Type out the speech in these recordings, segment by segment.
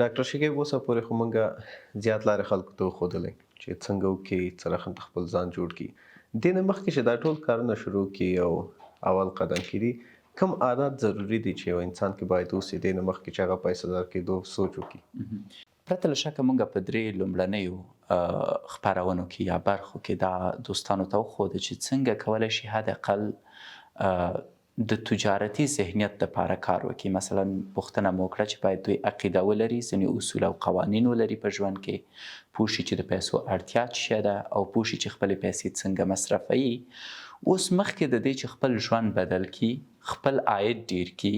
ډاکټر شکیب اوسه پورې خو مونږه زیات لارې خلکو ته وښودلې چې څنګه وکړي څه رقم خپل ځان جوړ کړي. دې نه مخکې چې دا ټول کارونه شروع کړي او اول قدم کړي کوم عادات ضروري دي چې یو انسان کې باید اوسي دې نه مخکې چې هغه پیسه‌دار کېدو سوچ وکړي؟ پرته له شکه مونږ په درې لومړنیو خپرونو کې یا برخو کې دا دوستانو ته وښوده چې څنګه کولی شي حداقل د تجارتي ذهنیت دپاره کار وکړي. مثلا پوښتنه مو وکړه چې باید دوی عقیده ولري، ځینې اصول او قوانین ولري په ژوند کې، پوه شي چې د پیسو اړتیا څه شی ده او پوه شي چې خپلې پیسې څنګه مصرفوي. اوس مخکې د دې چې خپل ژوند بدل کړي، خپل عاید ډیر کړي،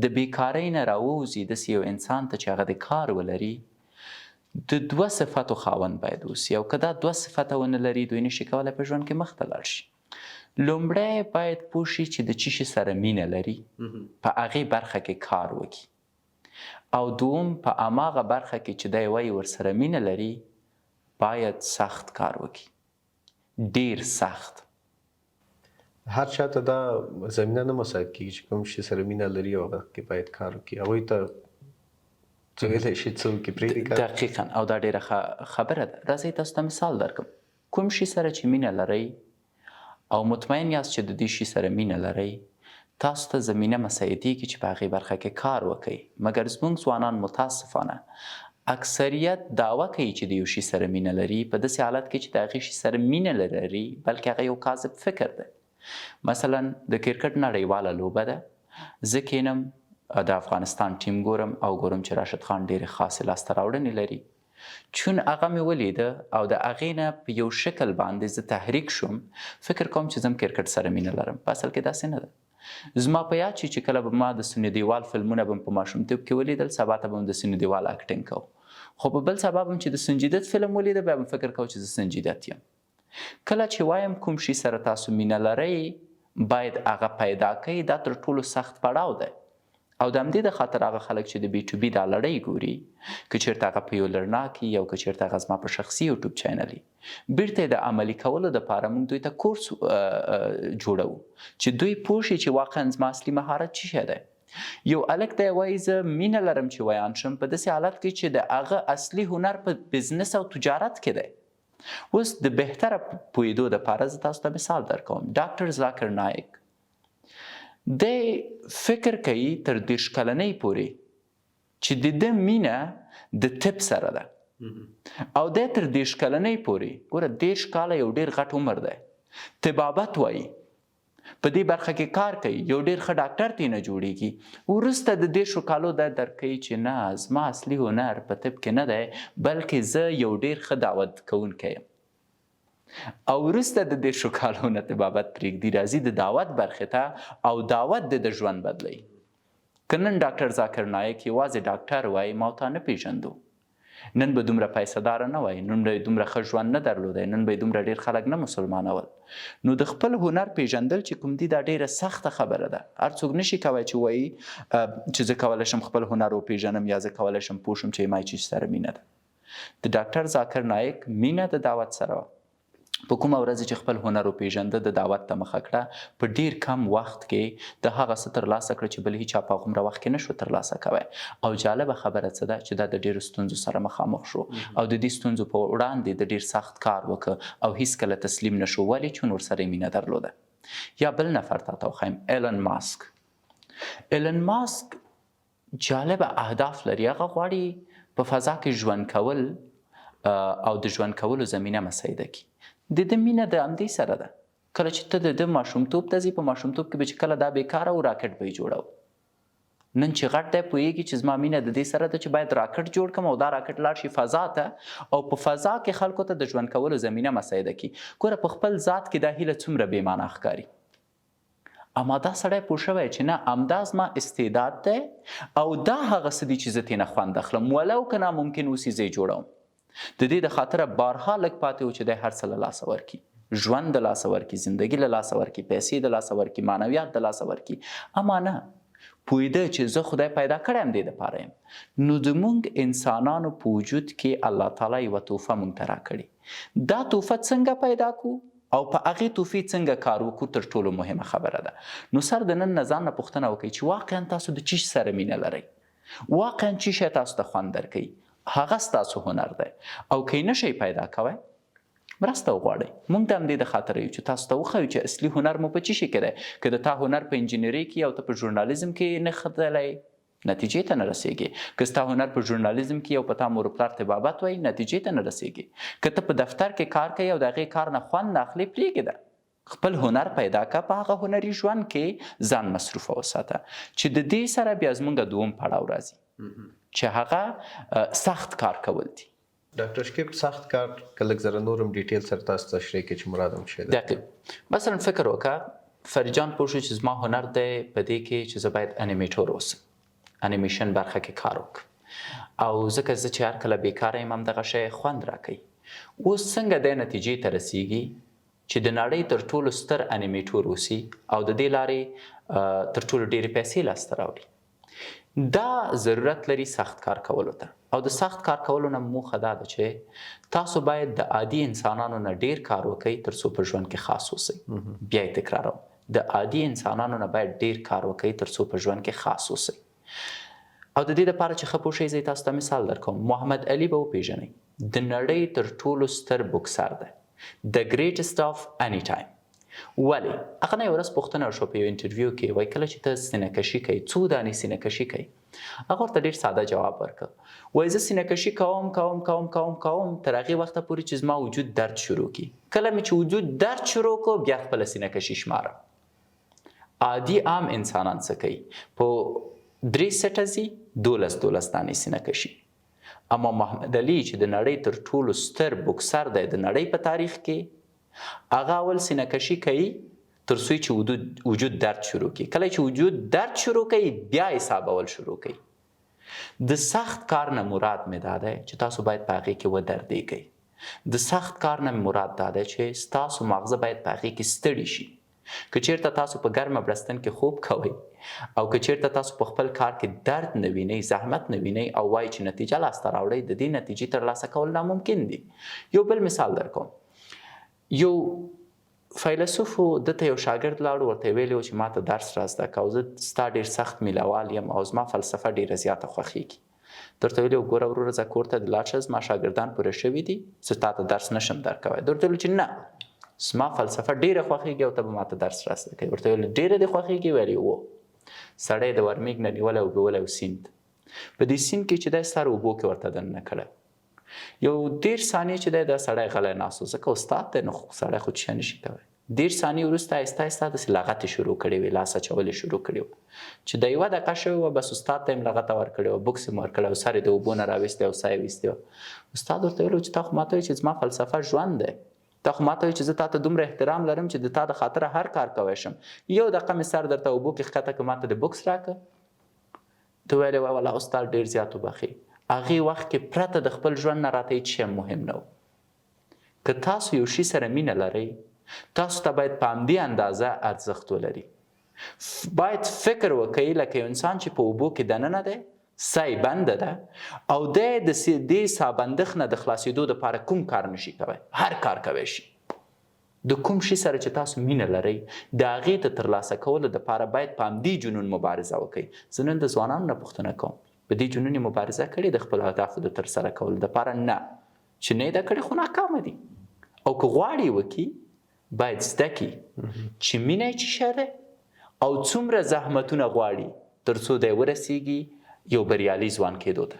د بیکارۍ نه راووځي، داسې یو انسان ته چې هغه د کار ولري، د دوه صفتو خاوند باید اوسي. او که دا دوه صفته ونه لري دوی نشي کولی په ژوند کې مخته لاړ شي. لومړی باید پوه شي چې د څه شي سره مینه لري، په هغې برخه کې کار وکړي. او دوم په هماغه برخه کې چې دی وایي ورسره مینه لري باید سخت کار وکړي، ډیر سخت. هر چاته دا زمینه نه مساعد کېږي چې کوم شي سره مینه لري او هغه کې باید کار وکړي. هغوی ته څه ویلی شي څه وکړي پرېږدي کار. دقیقا. او دا ډیره خبره ده. راځئ تاسو ته مثال درکړم. کوم شي سره چې مینه لرئ او مطمئن یاست چې د دې شي سره مینه لرئ، تاسو ته زمینه مساعدېږي چې په هغې برخه کې کار وکئ. مګر زموږ ځوانان متاسفانه اکثریت دعوه کوي چې د یو شي سره مینه لري، په داسې حالت کې چې د هغې شي سره مینه لري بلکې هغه یو کاذب فکر ده. مثلا د کرکټ نړیواله لوبه ده، زه کینم د افغانستان ټیم ګورم او ګورم چې راشد خان ډېرې خاصې لاسته راوړنې لري. چون هغه مې ولیده او د هغې نه په یو شکل باندې زه تحریک شوم، فکر کوم چې زه کرکټ سره مینه لرم. په اصل کې داسې نه ده. زما په یاد چې کله به ما د سني دیوال فلمونه به په ماشومتوب کې ولیدل، سبا ته به م د سني دیوال اکټینګ کوو. خو په بل سبا به م چې د سنجیدت فلم ولیده بیا به م فکر کوو چې زه سنجیدت یم. کله چې وایم کوم شي سره تاسو مینه لرئ باید هغه پیدا کوئ، دا تر ټولو سخت پړاو دی. او د همدې د خاطر هغه خلک چې د بي ټو بي دا لړۍ ګوري، که چېرته هغه په یو لرناک وي او که چېرته هغه زما په شخصي یوټیوب چینل وي، بیرته یې د عملي کولو دپاره موږ دوی ته کورس جوړوو چې دوی پوه شي چې واقعا زما اصلي مهارت څه شی دی. یو هلک دی وایي زه مینه لرم چې ویان شم، په داسې حالت کې چې د هغه اصلي هنر په بزنس او تجارت کې دی. اوس د بهتره پوهېدو دپاره زه تاسو ته مثال درکوم. ډاکټر ذاکر نایک دی فکر کوي تر 30 کلنۍ پورې چې د ده مینه د طب سره ده، او دی تر 30 کلنۍ پورې، ګوره 30 کاله یو ډېر غټ عمر دی، طبابت وایي، په دې برخه کې کار کوي، یو ډېر ښه ډاکټر تی نه جوړیږي. وروسته د 30 کالو دا درک کوي چې نه، زما اصلي هنر په طب کې نه دی بلکې زه یو ډېر ښه دعوت کوونکی یم. او وروسته د 30 کالو نه طبابت پرېږدي، راځي د دعوت برخې ته او دعوت د ژوند بدلوي. که نن ډاکټر ذاکر نایک یوازې ډاکټر وایي ما تا نه پېژندو، نن به دومره پیسهداره نه وای، نن به دومره ښه ژوند نه درلودی، نن به دومره ډېر خلک نه مسلمانول. نو د خپل هنر پېژندل چې کوم دي دا ډېره سخته خبره ده. هر څوک نشي کولی چې وایي چې زه کولی شم خپل هنر وپېژنم یا زه کولی شم پوه شم چې ما چې سره مینه ده. د ډاکټر ذاکر نایک مینه د دعوت سره په کومه ورځ چې خپل هنر وپېژنده، د دعوت ته مخه کړه، په ډیر کم وخت کې د هغه څه ترلاسه کړه چې بل هیچا په هغومره وخت کې نشو ترلاسه کوی. او جالبه خبره څه ده چې دا د ډیرو ستونزو سره مخامخ شو او د دې ستونزو په وړاندې د ډیر سخت کار وکړ او هیڅکله تسلیم نشو. ولې؟ چون ورسره مینه درلوده. یا بل نفر تاته وښیم، ایلن ماسک. ایلن ماسک جالبه اهداف لري. هغه غواړي په فضا کې ژوند کول او د ژوند کولو زمینه مساعده کړي. د ده مینه د همدې سره ده. کله چې ته د ده ماشومتوب ته ځي، په ماشومتوب کې به چې کله دا بیکاره و راکټ به یې جوړو. نن چې غټ دی پوهېږي چې زما مینه د دې سره ده چې باید راکټ جوړ کړم او دا راکټ لاړ شي فضا ته او په فضا کې خلکو ته د ژوند کولو زمینه مساعده کړي. ګوره په خپل ذات کې دا هیله څومره بېمانه ښکاري. اما دا سړی پوه شوی چې نه، همدا زما استعداد دی او دا هغه څه دي چې زه ترېنه خوند اخلم، ولو که ناممکن اوسي زه یې جوړوم. د دې د خاطره بارها لږ پاتې و چې دی هر څه له لاسه ورکړي، ژوند د لاسه ورکړي، زندګي له لاسه ورکړي، پیسې د لاسه ورکړي، معنویات د لاسه ورکړي. اما نه، پوهېده چې زه خدای پیدا کړی یم دې دپاره یم. نو زموږ انسانانو په وجود کې الله تعالی یوه تحفه موږ ته راکړې. دا تحفه څنګه پیدا کړو او په هغې تحفې څنګه کار وکړو تر ټولو مهمه خبره ده. نو سر د نن نه ځان نه پوښتنه وکړئ چې واقعا تاسو د څه سره مینه لرئ. واقعا چې شی تاسو ته خوند درکوي هغه ستاسو هنر دی او که یې نشئ پیدا کوی مرسته وغواړئ. موږ د همدې د خاطره یو چې تاسو ته وښیو چې اصلي هنر مو په څه شي کې دی. که د تا هنر په انجینرۍ کې او ته په ژورنالیزم کې نه ښودلی نتیجې ته نه رسېږي. که ستا هنر په ژورنالیزم کې او په تا مور پلار طبابت وایي نتیجې ته نه رسېږي. که ته په دفتر کې کار کوي او د هغې کار نه خوند نه اخلې پرېږده. خپل هنر پیدا که په هغه هنري ژوند کې ځان مصروفه وساته چې د دې سره بیا زموږ دوم پړاو راځي چې هغه سخت کار کول دي. ډاکټر شکیب سخت کار که لږ زره نور هم ډیټیل سره تاسو تشریح کړئ چې مراد هم څه دی. دقیق. مثلا فکر وکړه فریجان پوه شو چې زما هنر دی په دې کې چې زه باید انیمیټور اوسم، انیمیشن برخه کې کار وکړم او ځکه زه چې هر کله بیکاره یم همدغه شی خوند راکوي. اوس څنګه دې نتیجې ته رسیږي چې د نړۍ تر ټولو ستر انیمیټور اوسي او د دې لارې تر ټولو ډېرې پیسې لاسته راوړي. دا ضرورت لري سخت کار کولو ته او د سخت کار کولو نه موخه دا ده چې تاسو باید د عادي انسانانو نه ډیر کار وکړئ تر څو په ژوند کې خاص اوسئ. بیا یې تکراروم، د عادي انسانانو نه باید ډیر کار وکړئ تر څو په ژوند کې خاص اوسئ. او د دې لپاره چې ښه پوه شئ زه تاسو ته مثال درکوم. محمد علي به وپېژنئ، د نړۍ تر ټولو ستر بوکسر دی، د ګریټسټ اف اني ټایم. ولې؟ هغه نه یو ورځ پوښتنه وشوه په یو انټرویو کې، وایي کله چې ته سینه کشي کوئ څو دانې سینه کشي کوئ؟ هغه ورته ډېر ساده جواب ورکړ، وایي زه سینه کشي کوم تر هغې وخته پورې چې زما وجود درد شروع کړي. کله مې چې وجود درد شروع کړو بیا خپله سینه کشي شمارم. عادي عام انسانان څه کوي؟ په 3 سټه ځي 12 دانې سینه کشي. اما محمد علي چې د نړۍ تر ټولو ستر بوکسر دی د نړۍ په تاریخ کې، هغه اول سینه کشي کوي تر څو چې وجود درد شروع کوي. کله چې وجود درد شروع کوي بیا حسابول شروع کوي. د سخت کار نه مراد مې دا دی چې تاسو باید په هغې کې ودردېږئ. د سخت کار نه مراد دا دی چې ستاسو ماغزه باید په هغې کې ستړي شي. که چیرته تاسو په ګرمه بړستن کې خوب کوئ او که چیرته تاسو په خپل کار کې درد نه وینئ، زحمت نه وینئ او وایي چې نتیجه لاسته راوړئ، د دې نتیجې ترلاسه کول ناممکن دي. یو بل مثال درکوم. یو فیلسوف و، دته یو شاګرد لاړو، ورته ویلي و چې ما ته درس را زده که او زه ستا ډېر سخت میلهوال یم او زما فلسفه ډېره زیاته خوښېږي. درته ویلي و ګوره وروره ځه کور ته د لاړ شه، زما شاګردان پوره شوي دي، زه تا ته درس نشم درکوی. درته ویلي چې نه زما فلسفه ډېره خوښېږي او ته به ما ته درس را زده کوې. ورته ویلي ډېره دې خوښېږي؟ ویلي و. سړی د ورمېږ نه نیولی او بیولی و سیند. په دې سیند کې چې دی سر اوبو کې ورته دننه کړی، یو 10 ثانیې چې دی دا سړی غلی ناست و، ځکه استاد دی نو سړی خو څه نشي کوی. 10 ثانیې وروسته آهسته آهسته داسې لغتې شروع کړې وې، لاس اچول یې شروع کړي وو. چې د 1 دقیقه شوې وه بس استاد ته یې لغته ورکړې وه، بوکس یې ورکړی و، سر یې د اوبو نه راویستی او ساه یې ویستې وه. استاد ورته ویلي و چې تا خو ما ته وایي چې زما فلسفه ژوند دی، تا خو ما ته وایي چې زه تا ته دومره احترام لرم چې د تا د خاطره هر کار کوی شم، 1 دقیقه مې سر درته اوبو کې ښکته که ما ته د بوکس راکړه. ته ویلې وه والله استاد ډېر زیات وبخښي. هغې وخت کې پرته د خپل ژوند نه راته هېڅ شی مهم نه و. که تاسو یو شي سره مینه لرئ تاسو ته باید په همدې اندازه ارزښت ولري. باید فکر وکړئ لکه یو انسان چې په اوبو کې دننه دی، ساه یې بنده ده او دی د دې ساه بندښت نه د خلاصېدو دپاره کوم کار نشي کوی؟ هر کار کوی شي. د کوم شي سره چې تاسو مینه لرئ د هغې ته ترلاسه کولو دپاره باید په همدې جنون مبارزه وکړئ. زه نن د ځوانانو نه پوښتنه کوم په دې جنون یې مبارزه کړې د خپلو اهدافو د ترسره کولو دپاره؟ نه، چې نه یې ده کړې خو ناکامه دي. او که غواړي وکړي باید زده کړي چې مینه یې څه شی دی او څومره زحمتونه غواړي تر څو دی ورسیږي یو بریالي ځوان کېدو ته.